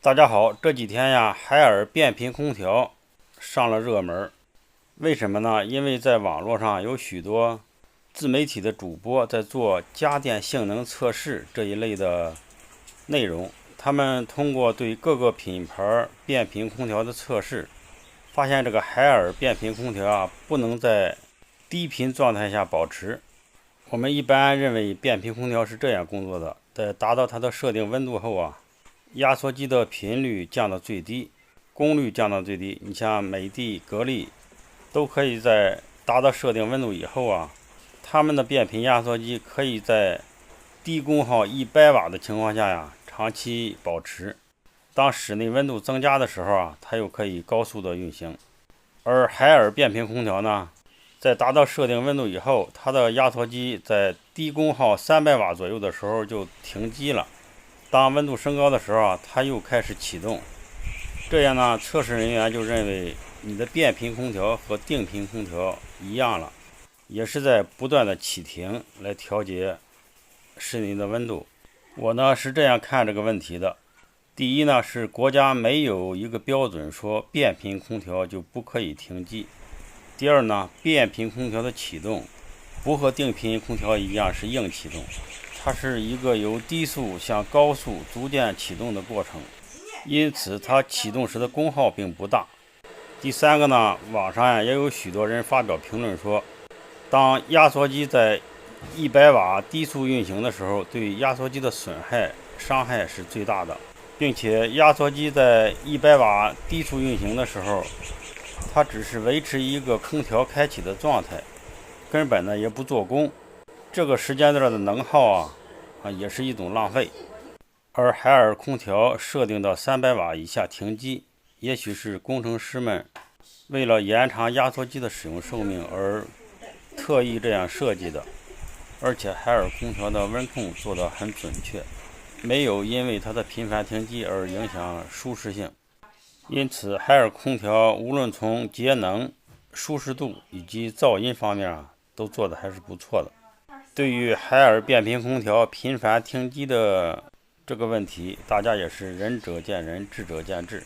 大家好，这几天呀，海尔变频空调上了热门，为什么呢？因为在网络上有许多自媒体的主播在做家电性能测试这一类的内容，他们通过对各个品牌变频空调的测试，发现这个海尔变频空调啊，不能在低频状态下保持。我们一般认为变频空调是这样工作的，在达到它的设定温度后啊，压缩机的频率降到最低，功率降到最低。你像美的、格力都可以在达到设定温度以后啊，他们的变频压缩机可以在低功耗100瓦的情况下呀，长期保持。当室内温度增加的时候啊，它又可以高速的运行。而海尔变频空调呢，在达到设定温度以后，它的压缩机在低功耗300瓦左右的时候就停机了。当温度升高的时候啊，它又开始启动。这样呢，测试人员就认为你的变频空调和定频空调一样了，也是在不断的启停来调节室内的温度。我呢是这样看这个问题的：第一呢，是国家没有一个标准说变频空调就不可以停机；第二呢，变频空调的启动不和定频空调一样是硬启动，它是一个由低速向高速逐渐启动的过程，因此它启动时的功耗并不大。第三个呢，网上也有许多人发表评论说，当压缩机在100瓦低速运行的时候，对压缩机的伤害是最大的，并且压缩机在100瓦低速运行的时候，它只是维持一个空调开启的状态，根本呢也不做功。这个时间段的能耗也是一种浪费。而海尔空调设定到300瓦以下停机，也许是工程师们为了延长压缩机的使用寿命而特意这样设计的。而且海尔空调的温控做得很准确，没有因为它的频繁停机而影响舒适性。因此海尔空调无论从节能、舒适度以及噪音方面都做得还是不错的。对于海尔变频空调频繁停机的这个问题，大家也是仁者见仁，智者见智。